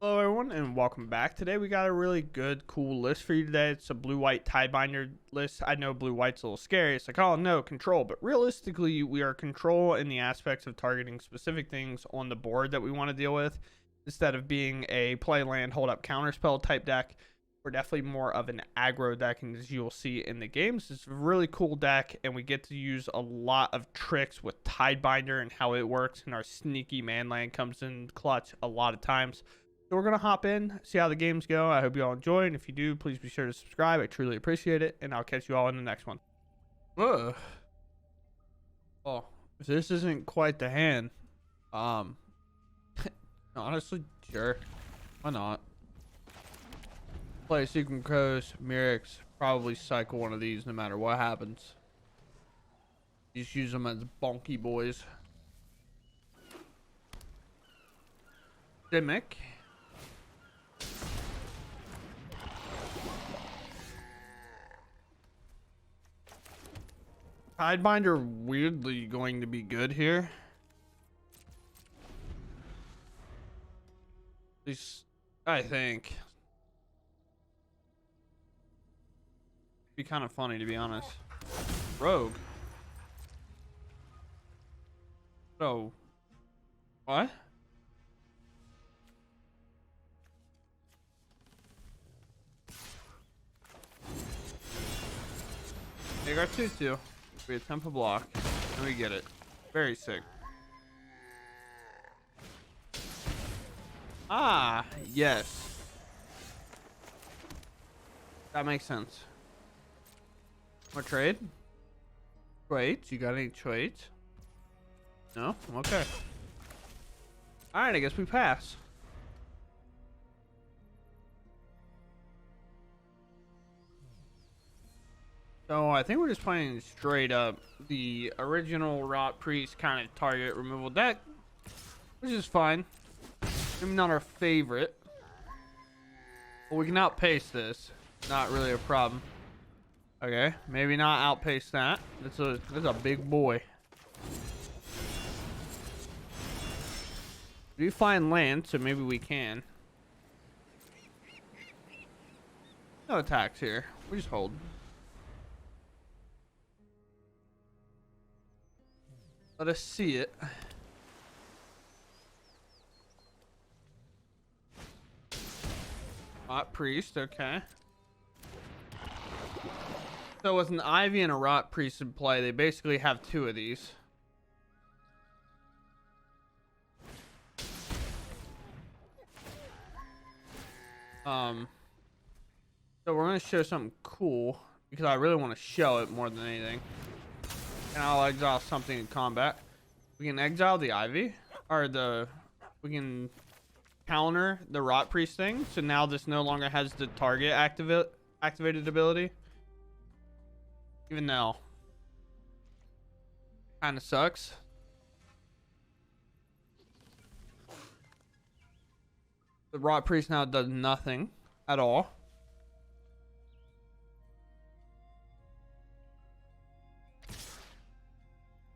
Hello everyone and welcome back. Today we got a really good, cool list for you today. It's a blue-white Tidebinder list. I know blue-white's a little scary. It's like, oh no, control. But realistically, we are control in the aspects of targeting specific things on the board that we want to deal with. Instead of being a play land, hold up, counterspell type deck, we're definitely more of an aggro deck, and as you'll see in the games, it's a really cool deck, and we get to use a lot of tricks with Tidebinder and how it works, and our sneaky man land comes in clutch a lot of times. So we're going to hop in, see how the games go. I hope you all enjoy, and if you do, please be sure to subscribe. I truly appreciate it, and I'll catch you all in the next one. Ugh. Oh, if this isn't quite the hand, honestly, sure. Why not? Play Sequin Coast, Mythic, probably cycle one of these no matter what happens. Just use them as bonky boys. Simic. Tidebinder weirdly going to be good here. At least I think. Be kind of funny to be honest. Rogue. So what? They got 2/2. We attempt a block and we get it. Very sick. Ah, yes. That makes sense. More trade? Trades? You got any trades? No? Okay. Alright, I guess we pass. So I think we're just playing straight up the original Rot Priest kind of target removal deck, which is fine. Maybe not our favorite, but we can outpace this. Not really a problem. Okay, maybe not outpace that. That's a big boy. We find land, so maybe we can. No attacks here. We just hold. Let us see it. Rot Priest, okay. So with an Ivy and a Rot Priest in play, they basically have two of these. So we're gonna show something cool because I really want to show it more than anything. And I'll exile something in combat. We can exile the Ivy, or we can counter the Rot Priest thing. So now this no longer has the target activated ability. Even though, kind of sucks. The Rot Priest now does nothing at all.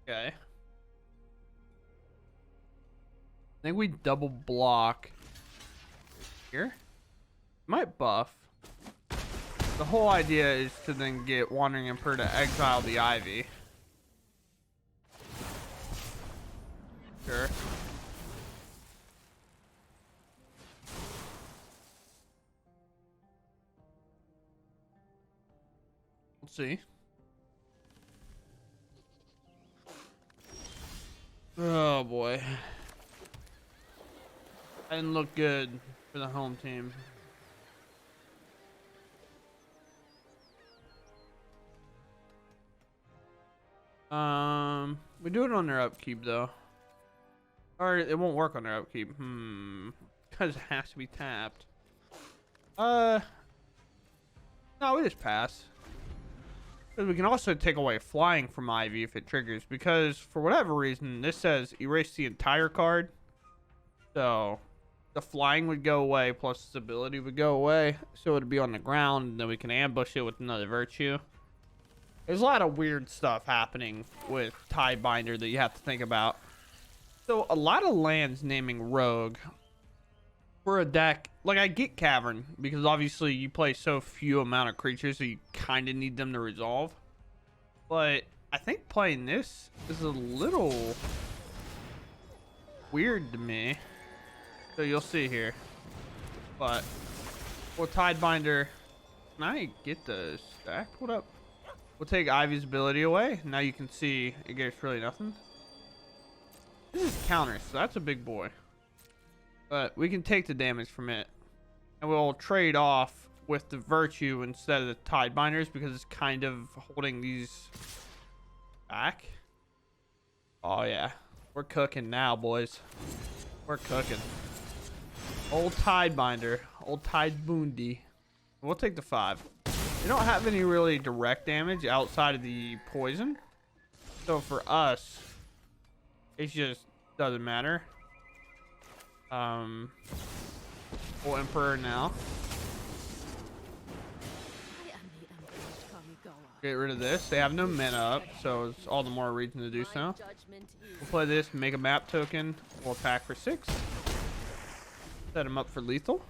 Okay. I think we double block here. Might buff. The whole idea is to then get Wandering Emperor to exile the Ivy. Sure. Let's see. Oh boy. That didn't look good for the home team. We do it on their upkeep though. Or it won't work on their upkeep. Because it has to be tapped. No, we just pass. Because we can also take away flying from Ivy if it triggers, because for whatever reason this says erase the entire card, so the flying would go away plus its ability would go away, so it would be on the ground and then we can ambush it with another virtue. There's a lot of weird stuff happening with Tidebinder that you have to think about. So a lot of lands naming Rogue for a deck, like I get Cavern because obviously you play so few amount of creatures, so you kind of need them to resolve. But I think playing this is a little weird to me. So you'll see here. But we'll Tidebinder. Can I get the stack? What up? We'll take Ivy's ability away. Now you can see it gets really nothing. This is counter, so that's a big boy. But we can take the damage from it. And we'll trade off with the Virtue instead of the Tidebinders because it's kind of holding these back. Oh yeah. We're cooking now, boys. We're cooking. Old Tidebinder. Old Tidebundi. We'll take the 5. They don't have any really direct damage outside of the poison. So for us, it just doesn't matter. Full Emperor now. Get rid of this. They have no mana up, so it's all the more reason to do so. We'll play this, make a map token. We'll attack for 6. Set him up for lethal.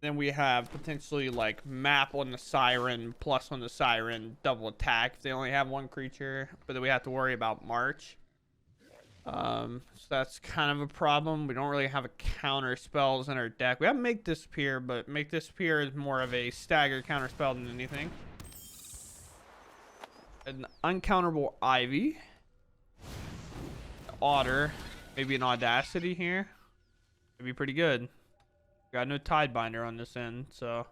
Then we have potentially like map on the Siren, plus on the Siren, double attack if they only have one creature. But then we have to worry about March. So that's kind of a problem. We don't really have a counter spells in our deck. We have Make Disappear, but Make Disappear is more of a stagger counter spell than anything. An uncounterable Ivy. Otter. Maybe an Audacity here. Could be pretty good. Got no Tidebinder on this end, so.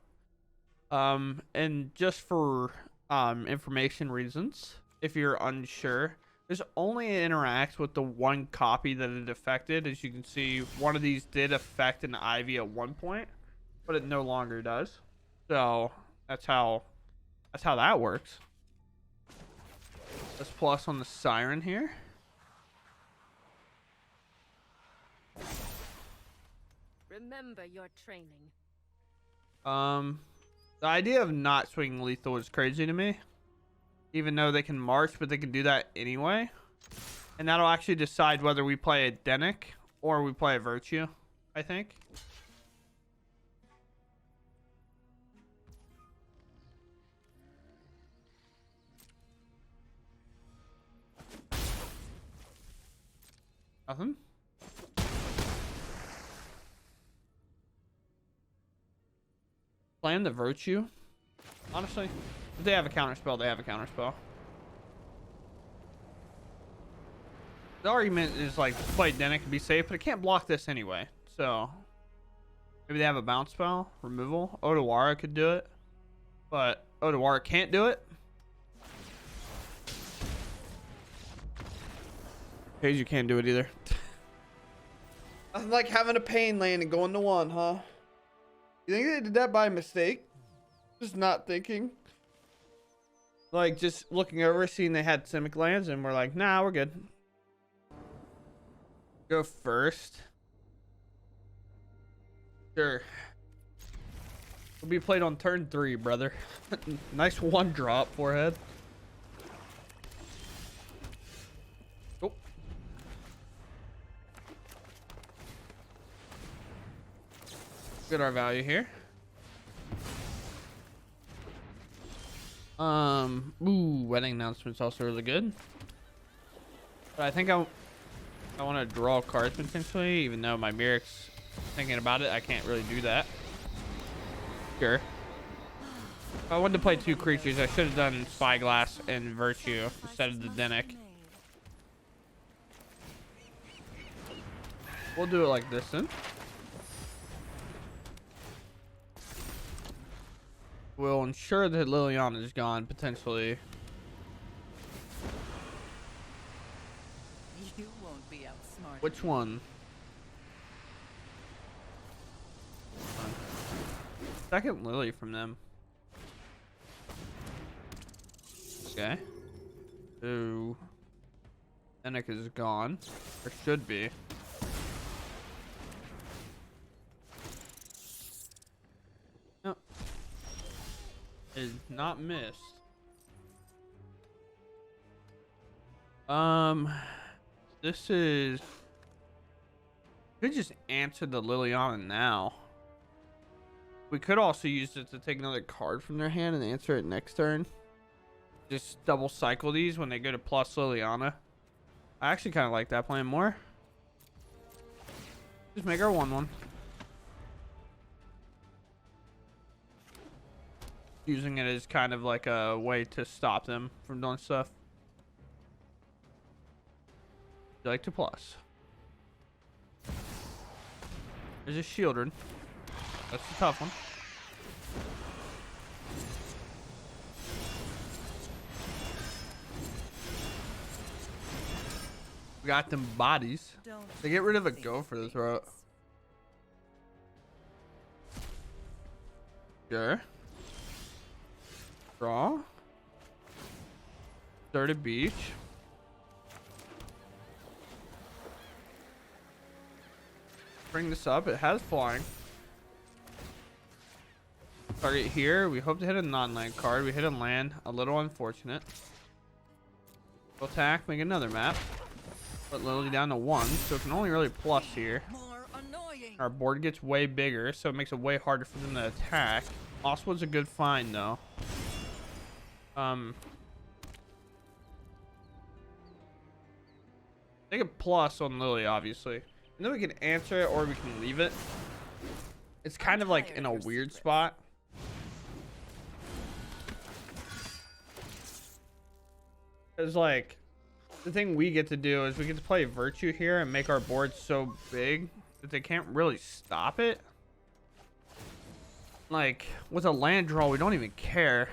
And just for information reasons, if you're unsure, this only interacts with the one copy that it affected. As you can see, one of these did affect an Ivy at one point, but it no longer does. So that's how that works. Let's plus on the Siren here. Remember your training. The idea of not swinging lethal is crazy to me. Even though they can march, but they can do that anyway. And that'll actually decide whether we play a Denic or we play a Virtue, I think. Nothing. Playing the Virtue. Honestly, if they have a counter spell, they have a counter spell. The argument is like play Denic to be safe, but it can't block this anyway. So maybe they have a bounce spell, removal. Odawara could do it, but Odawara can't do it. Page, you can't do it either. I'm like having a pain lane and going to 1, huh? You think they did that by mistake? Just not thinking. Like, just looking over, seeing they had Simic lands, and we're like, nah, we're good. Go first. Sure. Will be played on turn 3, brother. Nice 1-drop, forehead. Oh. Get our value here. Wedding announcement's also really good. But I think I want to draw cards potentially, even though my Myric's thinking about it. I can't really do that. Sure. If I wanted to play 2 creatures, I should have done Spyglass and Virtue instead of the Denic. We'll do it like this then. We'll ensure that Liliana is gone, potentially. You won't be outsmarted. Which one? Second Lily from them. Okay. So, Denic is gone. Or should be. Is not missed. This is Could just answer the Liliana now. We could also use it to take another card from their hand and answer it next turn. Just double cycle these when they go to plus Liliana. I actually kind of like that plan more. Just make our 1/1. Using it as kind of like a way to stop them from doing stuff. You like to plus. There's a Shieldred. That's a tough one. We got them bodies. They get rid of a go for the throat. Sure. Draw. Start a beach. Bring this up. It has flying. Target here. We hope to hit a non-land card. We hit a land. A little unfortunate. Attack. Make another map. Put Lily down to 1, so it can only really plus here. Our board gets way bigger, so it makes it way harder for them to attack. Oswald's a good find, though. Take a plus on Lily, obviously. And then we can answer it or we can leave it. It's kind of like in a weird spot. It's like, the thing we get to do is we get to play Virtue here and make our board so big that they can't really stop it. Like, with a land draw, we don't even care.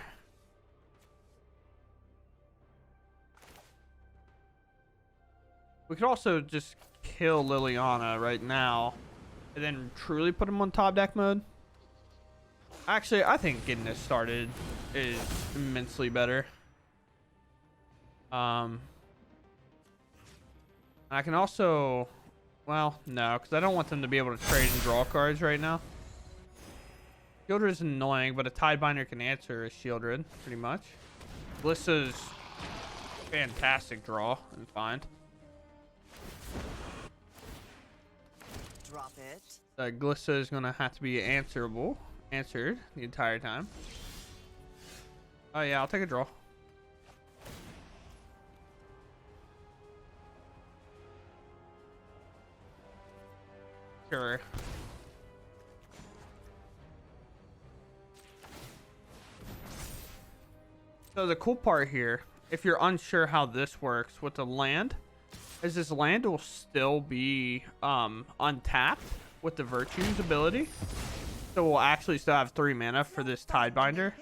We could also just kill Liliana right now and then truly put him on top deck mode. Actually, I think getting this started is immensely better. I can also, well, no, because I don't want them to be able to trade and draw cards right now. Shieldred is annoying, but a Tidebinder can answer a Shieldred, pretty much. Glissa's fantastic draw and find. Drop it. Glissa is gonna have to be answered the entire time. Oh yeah, I'll take a draw. Sure. So the cool part here, if you're unsure how this works with the land, is this land will still be untapped with the Virtue's ability. So we'll actually still have 3 mana for this Tidebinder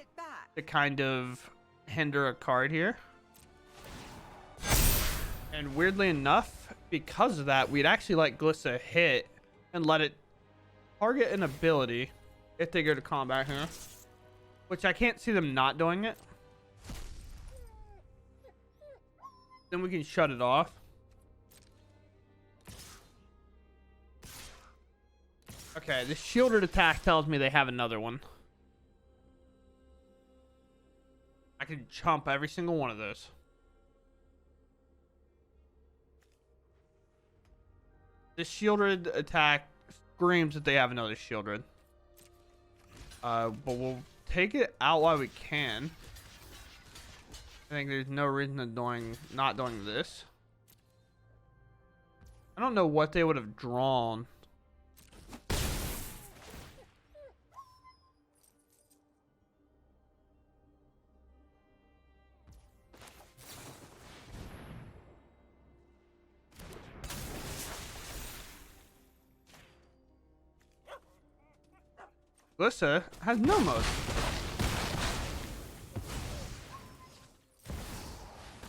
to kind of hinder a card here. And weirdly enough, because of that, we'd actually let Glissa hit and let it target an ability if they go to combat here. Which I can't see them not doing it. Then we can shut it off. Okay, the Shieldred attack tells me they have another one. I can chump every single one of those. The Shieldred attack screams that they have another Shieldred. But we'll take it out while we can. I think there's no reason to not doing this. I don't know what they would have drawn. Glissa has no mode.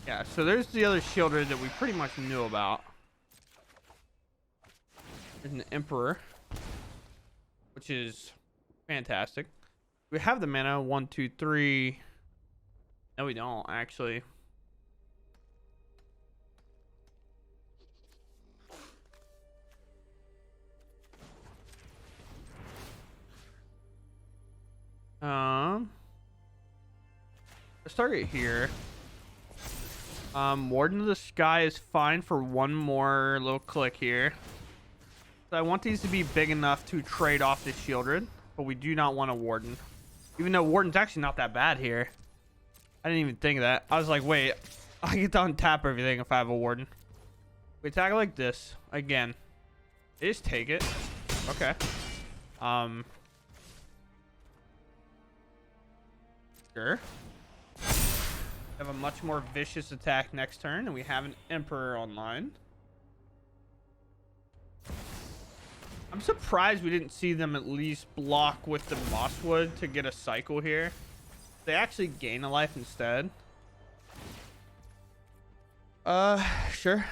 Yeah, so there's the other Shieldred that we pretty much knew about. There's an Emperor, which is fantastic. We have the mana, 1, 2, 3. No, we don't, actually. Let's target here. Warden of the Sky is fine for one more little click here. So I want these to be big enough to trade off the Shieldred, but we do not want a Warden. Even though Warden's actually not that bad here. I didn't even think of that. I was like, wait, I get to untap everything if I have a Warden. We attack like this. Again. They just take it. Okay. Sure. Have a much more vicious attack next turn, and we have an Emperor online. I'm surprised we didn't see them at least block with the Mosswood to get a cycle here. They actually gain a life instead. Sure.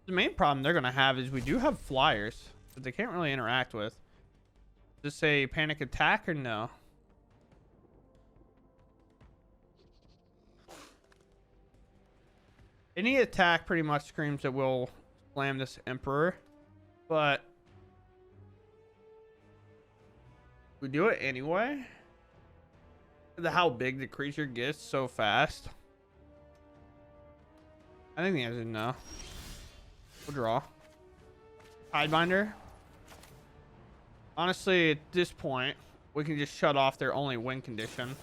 The main problem they're gonna have is we do have flyers that they can't really interact with. Does this say panic attack or no? Any attack pretty much screams that we'll slam this Emperor, but we do it anyway. How big the creature gets so fast. I think the answer is no. We'll draw. Tidebinder. Honestly, at this point, we can just shut off their only win condition.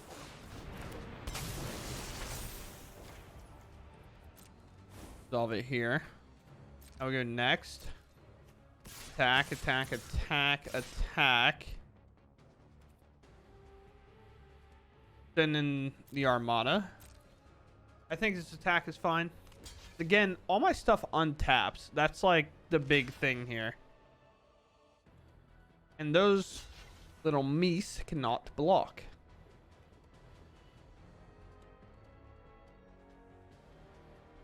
Solve it here. Now we go next. Attack, attack, attack, attack. Then in the Armada. I think this attack is fine. Again, all my stuff untaps. That's like the big thing here. And those little meese cannot block.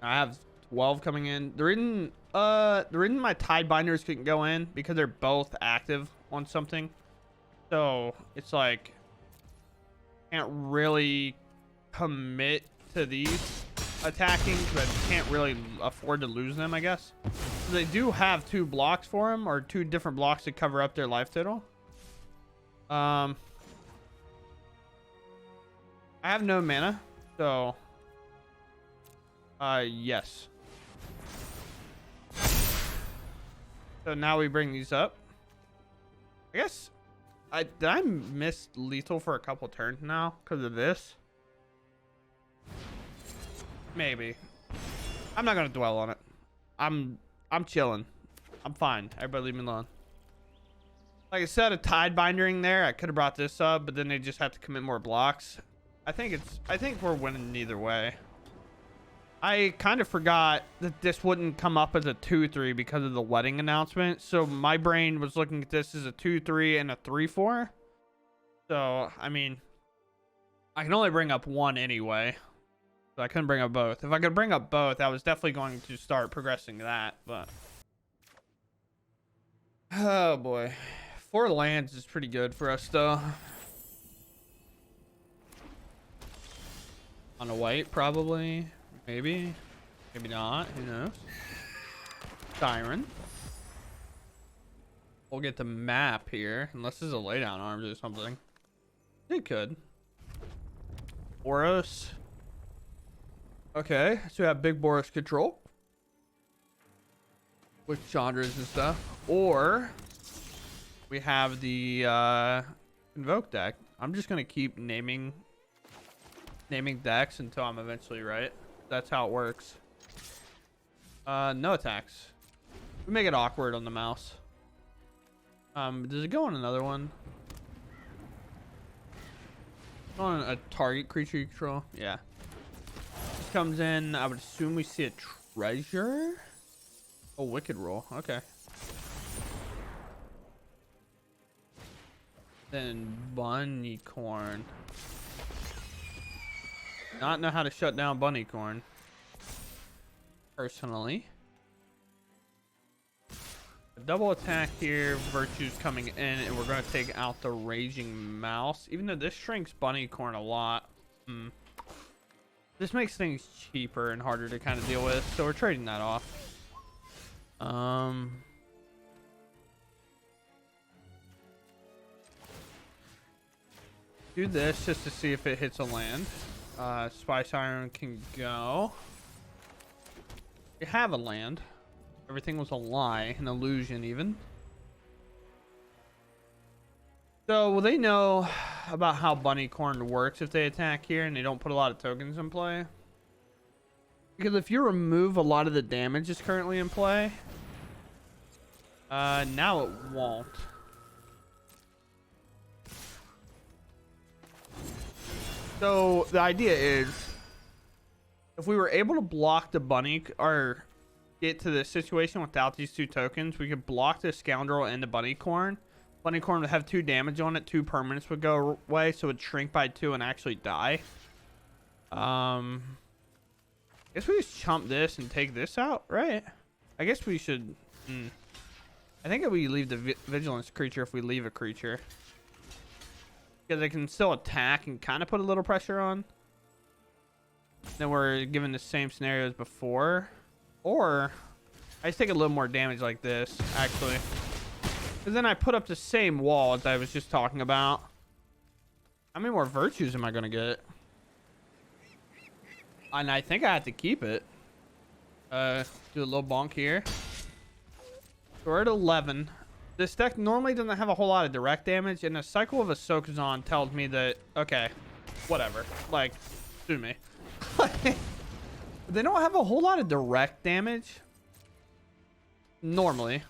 I have 12 coming in. The reason my Tidebinders couldn't go in because they're both active on something. So it's like can't really commit to these attacking, but can't really afford to lose them, I guess. So they do have 2 blocks for them, or 2 different blocks to cover up their life total. I have no mana, so yes. So now we bring these up. I guess did I miss lethal for a couple turns now because of this? Maybe. I'm not gonna dwell on it. I'm chilling. I'm fine. Everybody leave me alone. Like I said, a Tidebindering there. I could have brought this up, but then they just have to commit more blocks. I think we're winning either way. I kind of forgot that this wouldn't come up as a 2-3 because of the wedding announcement. So my brain was looking at this as a 2-3 and a 3-4. So, I mean, I can only bring up one anyway. So I couldn't bring up both. If I could bring up both, I was definitely going to start progressing that, but oh boy. 4 lands is pretty good for us though. On a white, probably. Maybe. Maybe not. Who knows? Siren. We'll get the map here. Unless this is a laydown arms or something. It could. Boros. Okay. So we have big Boros control. With Chandras and stuff. Or we have the Invoke deck. I'm just going to keep naming decks until I'm eventually right. That's how it works. No attacks. We make it awkward on the mouse. Does it go on another one? On a target creature you control? Yeah. This comes in. I would assume we see a treasure. Oh, wicked roll. Okay. Then Bunnycorn. Not know how to shut down Bunnycorn. Personally. A double attack here. Virtue's coming in, and we're going to take out the Raging Mouse. Even though this shrinks Bunnycorn a lot. This makes things cheaper and harder to kind of deal with. So we're trading that off. Do this just to see if it hits a land. Spy Siren can go. We have a land. Everything was a lie, an illusion even. So will they know about how Bunnycorn works if they attack here and they don't put a lot of tokens in play? Because if you remove a lot of the damage that's currently in play, now it won't. So the idea is, if we were able to block the bunny or get to this situation without these 2 tokens, we could block the scoundrel and the bunnycorn. Bunnycorn would have 2 damage on it, 2 permanents would go away, so it would shrink by 2 and actually die. I guess we just chump this and take this out, right? I guess we should. I think if we leave the vigilance creature, if we leave a creature, because they can still attack and kind of put a little pressure on. Then we're given the same scenario as before, or I just take a little more damage like this, actually. Because then I put up the same wall as I was just talking about. How many more virtues am I going to get? And I think I have to keep it. Do a little bonk here. So we're at 11. This deck normally doesn't have a whole lot of direct damage, and a cycle of Ahsoka tells me that, okay, whatever. Like, sue me. They don't have a whole lot of direct damage. Normally.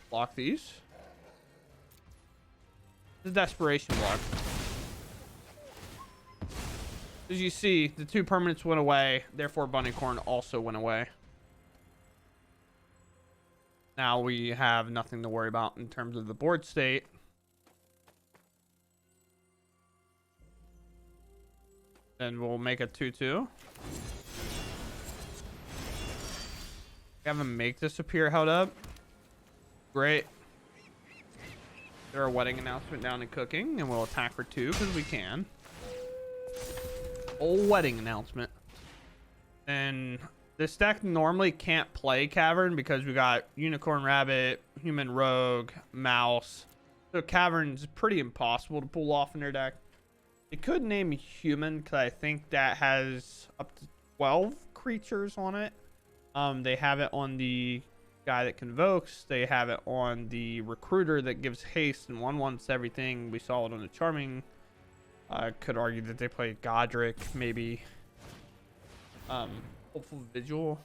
Block these. The desperation block. As you see, the 2 permanents went away, therefore Bunnycorn also went away. Now we have nothing to worry about in terms of the board state. Then we'll make a 2/2. Have him make this appear held up. Great. There a wedding announcement down and cooking, and we'll attack for 2 because we can. Old wedding announcement. And this deck normally can't play Cavern because we got Unicorn Rabbit, Human Rogue, Mouse. So Cavern's pretty impossible to pull off in their deck. They could name Human because I think that has up to 12 creatures on it. They have it on the guy that convokes. They have it on the recruiter that gives haste and 1/1s everything. We saw it on the charming. I could argue that they played Godric, maybe. Hopeful Vigil.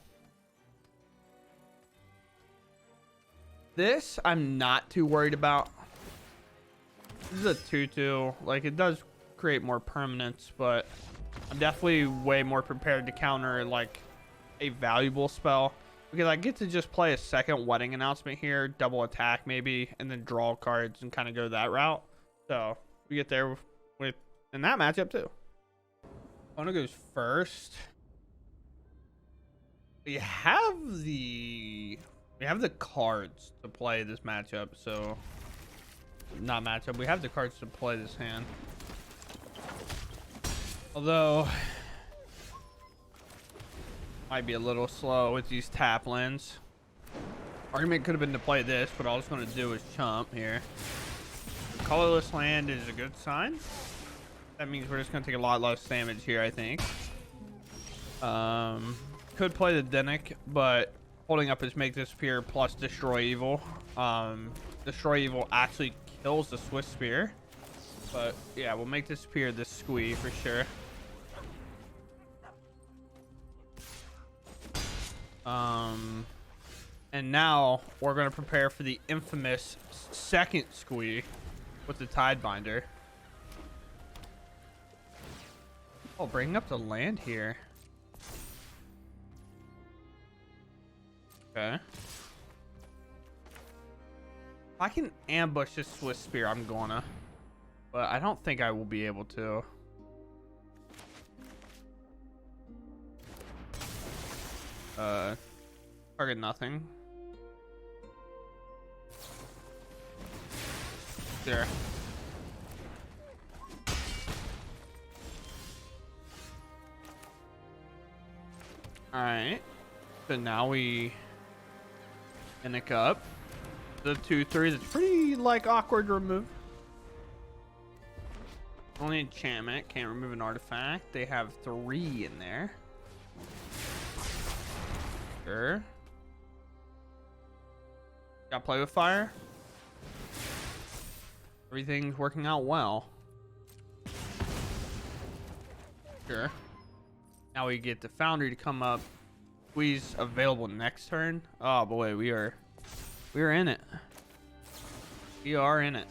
This I'm not too worried about. This is a 2/2. Like, it does create more permanence, but I'm definitely way more prepared to counter like a valuable spell, because I get to just play a second wedding announcement here, double attack maybe, and then draw cards and kind of go that route. So we get there with in that matchup too. Ona goes first. We have the cards to play this matchup, so not matchup. We have the cards to play this hand. Although might be a little slow with these tap lands. Argument could have been to play this, but all it's going to do is chump here. Colorless land is a good sign. That means we're just going to take a lot less damage here, I think. Could play the Denic, but holding up his Make Disappear plus Destroy Evil. Destroy Evil actually kills the Swiss Spear. But yeah, we'll Make Disappear this squee for sure. And now we're going to prepare for the infamous second squee with the Tidebinder. Oh, bringing up the land here. Okay. If I can ambush this Swiss Spear, I'm gonna. But I don't think I will be able to. Target nothing. There. Alright. So now we Nick up. The 2/3 that's pretty like awkward to remove. Only enchantment. Can't remove an artifact. They have 3 in there. Sure. Got play with fire. Everything's working out well. Sure. Now we get the Foundry to come up. Squeeze available next turn. Oh boy, we are in it. We are in it.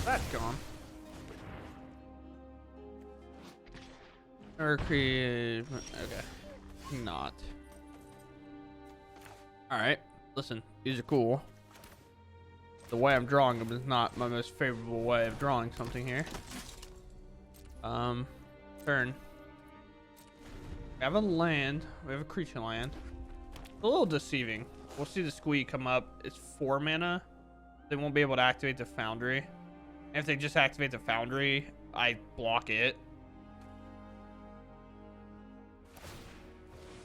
That's gone. Mercury. Okay. Not. Alright. Listen, these are cool. The way I'm drawing them is not my most favorable way of drawing something here. Turn. We have a land. We have a creature land. It's a little deceiving. We'll see the squee come up. It's 4 mana. They won't be able to activate the Foundry. And if they just activate the Foundry, I block it.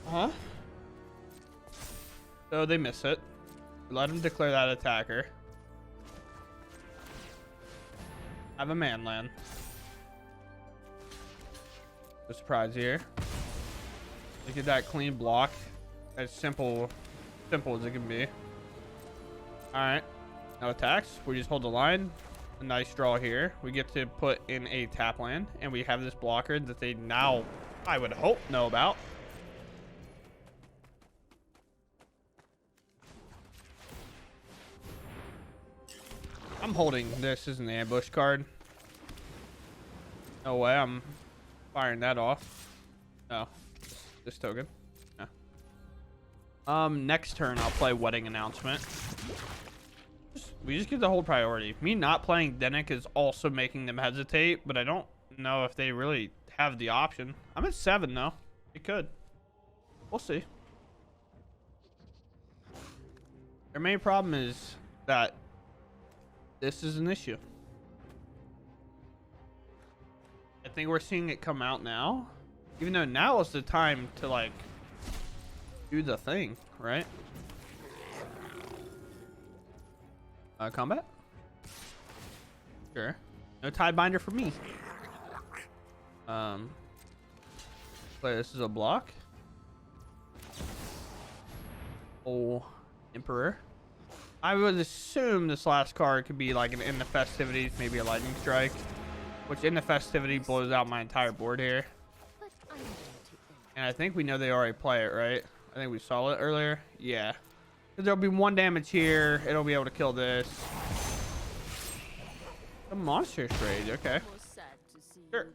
Huh? So they miss it. Let them declare that attacker. Have a man land. No surprise here. Look at that clean block. As simple as it can be. Alright. No attacks. We just hold the line. A nice draw here. We get to put in a tap land. And we have this blocker that they now, I would hope, know about. I'm holding this as an ambush card. No way I'm firing that off. No. This token. No. Next turn I'll play Wedding Announcement. We just get the hold priority. Me not playing Dennick is also making them hesitate, but I don't know if they really have the option. I'm at 7 though. It could. We'll see. Their main problem is that this is an issue. I think we're seeing it come out now. Even though now is the time to like do the thing, right? Combat? Sure. No Tidebinder for me. Play this is a block. Oh, Emperor. I would assume this last card could be like an In the Festivities, maybe a Lightning Strike, which In the Festivity blows out my entire board here. And I think we know they already play it, right? I think we saw it earlier. Yeah. There'll be 1 damage here. It'll be able to kill this. A Monstrous Rage, okay. Sure.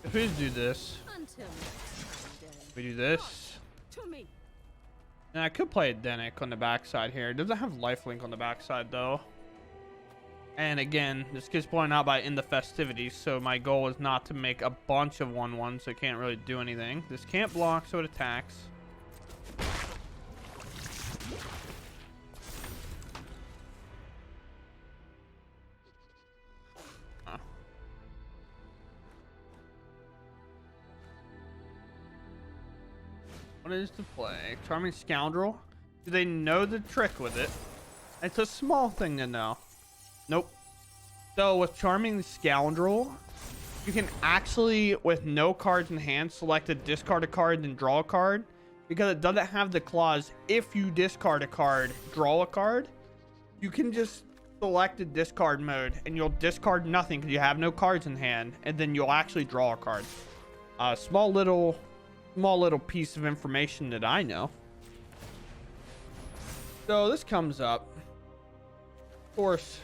If we do this, we do this. And I could play a Dennick on the backside here. It doesn't have lifelink on the backside though. And again, this gets blown out by In the Festivities, so my goal is not to make a bunch of 1/1s that can't really do anything. This can't block, so it attacks. What is to play? Charming Scoundrel? Do they know the trick with it? It's a small thing to know. Nope. So with Charming Scoundrel, you can actually, with no cards in hand, select a discard a card and draw a card. Because it doesn't have the clause, if you discard a card, draw a card. You can just select a discard mode and you'll discard nothing because you have no cards in hand. And then you'll actually draw a card. Small little piece of information that I know. So this comes up. Of course,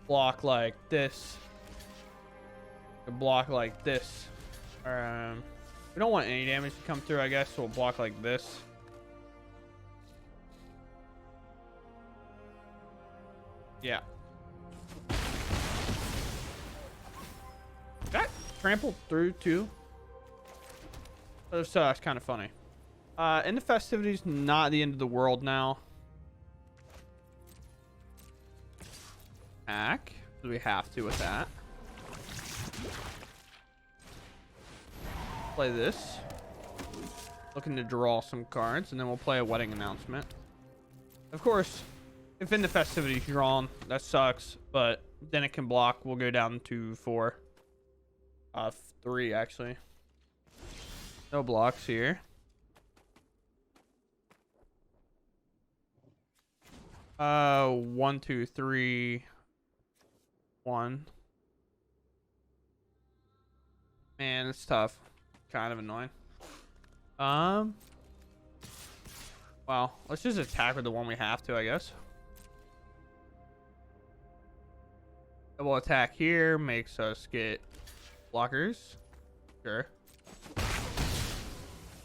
block like this. A block like this. We don't want any damage to come through, I guess, so we'll block like this. Yeah. That trampled through too. So that's kind of funny. In the Festivities, not the end of the world now. Attack. So we have to with that. Play this. Looking to draw some cards, and then we'll play a wedding announcement. Of course, if in the festivities drawn, that sucks, but then it can block. We'll go down to 4. 3 actually. No blocks here. 1, 2, 3, 1. Man, it's tough. Kind of annoying. Well, let's just attack with the one we have to, I guess. Double attack here makes us get blockers. Sure.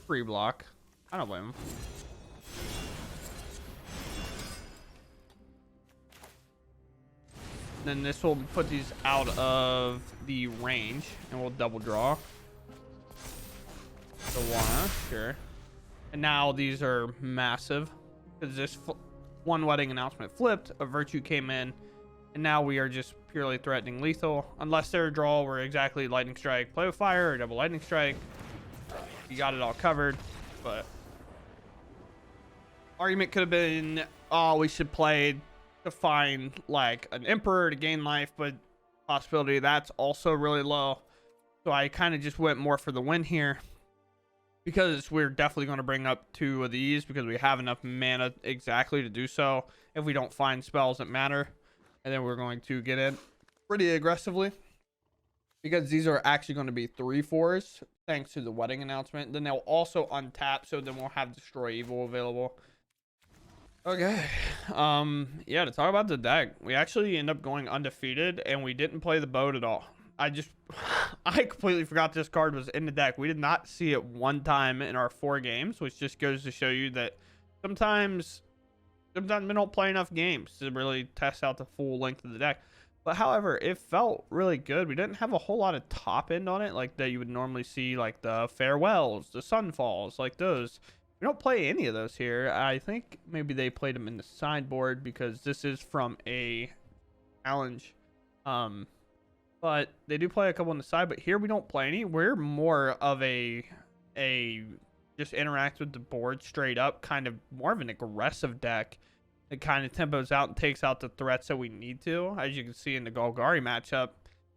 Free block. I don't blame him. Then this will put these out of the range, and we'll double draw. The one, sure. And now these are massive because this one wedding announcement flipped. A virtue came in, and now we are just purely threatening lethal. Unless they're a draw, we're exactly lightning strike, play with fire, or double lightning strike. You got it all covered, but argument could have been, oh, we should play to find like an emperor to gain life, but possibility that's also really low. So I kind of just went more for the win here because we're definitely going to bring up 2 of these because we have enough mana exactly to do so if we don't find spells that matter. And then we're going to get in pretty aggressively because these are actually going to be 3/4s thanks to the wedding announcement. Then they'll also untap, so then we'll have Destroy Evil available. Okay, yeah, to talk about the deck, we actually end up going undefeated, and we didn't play the boat at all. I completely forgot this card was in the deck. We did not see it one time in our 4 games, which just goes to show you that sometimes we don't play enough games to really test out the full length of the deck. But however, it felt really good. We didn't have a whole lot of top end on it like that you would normally see, like the Farewells, the Sunfalls, like those. We don't play any of those here. I think maybe they played them in the sideboard because this is from a challenge. But they do play a couple on the side, but here we don't play any. We're more of a just interact with the board straight up, kind of more of an aggressive deck that kind of tempos out and takes out the threats that we need to. As you can see in the Golgari matchup,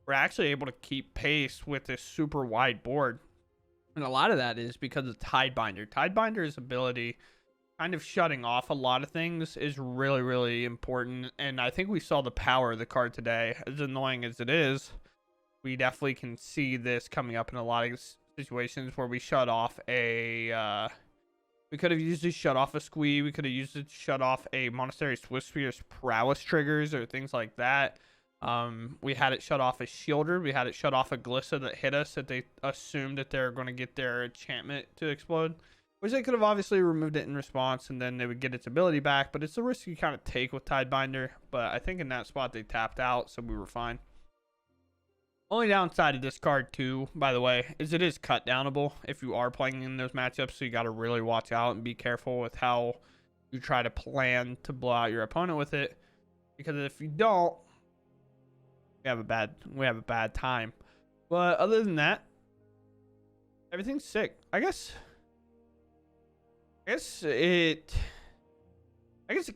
we're actually able to keep pace with this super wide board. And a lot of that is because of Tidebinder. Tidebinder's ability, kind of shutting off a lot of things, is really, really important. And I think we saw the power of the card today. As annoying as it is, we definitely can see this coming up in a lot of situations where we shut off a... we could have used to shut off a Squee. We could have used it to shut off a Monastery Swiftspear's prowess triggers or things like that. We had it shut off a Shielder. We had it shut off a Glissa that hit us that they assumed that they're going to get their enchantment to explode, which they could have obviously removed it in response and then they would get its ability back. But it's a risk you kind of take with Tidebinder. But I think in that spot they tapped out, so we were fine. Only downside of this card too, by the way, is it is cut downable if you are playing in those matchups. So you got to really watch out and be careful with how you try to plan to blow out your opponent with it, because if you don't, we have a bad time. But other than that, everything's sick. I guess it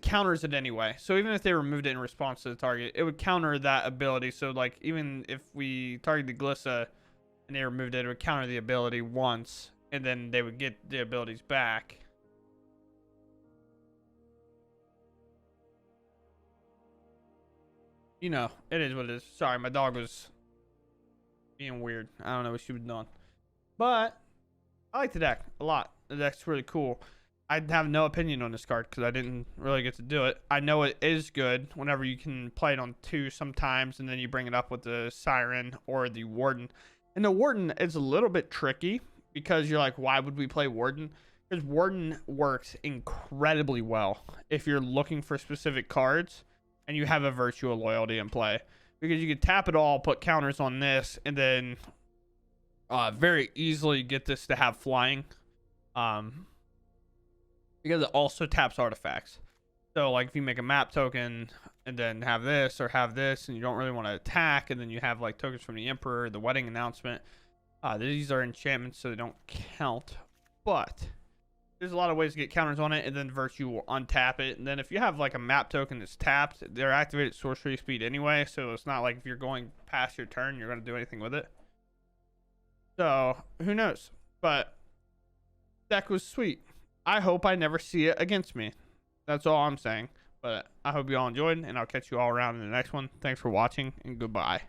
counters it anyway. So even if they removed it in response to the target, it would counter that ability. So like even if we target the Glissa and they removed it, it would counter the ability once, and then they would get the abilities back. You know, it is what it is. Sorry, my dog was being weird. I don't know what she was doing. But I like the deck a lot. The deck's really cool. I have no opinion on this card because I didn't really get to do it. I know it is good whenever you can play it on 2 sometimes, and then you bring it up with the Siren or the Warden. And the Warden is a little bit tricky because you're like, why would we play Warden? Because Warden works incredibly well if you're looking for specific cards and you have a Virtue of Loyalty in play, because you could tap it all, put counters on this, and then very easily get this to have flying, because it also taps artifacts. So like if you make a map token and then have this or have this, and you don't really want to attack, and then you have like tokens from the Emperor, the wedding announcement, These are enchantments, so they don't count. But there's a lot of ways to get counters on it, and then Virtue will untap it. And then if you have like a map token that's tapped, they're activated sorcery speed anyway, so it's not like if you're going past your turn, you're going to do anything with it. So who knows? But deck was sweet. I hope I never see it against me. That's all I'm saying. But I hope you all enjoyed, and I'll catch you all around in the next one. Thanks for watching, and goodbye.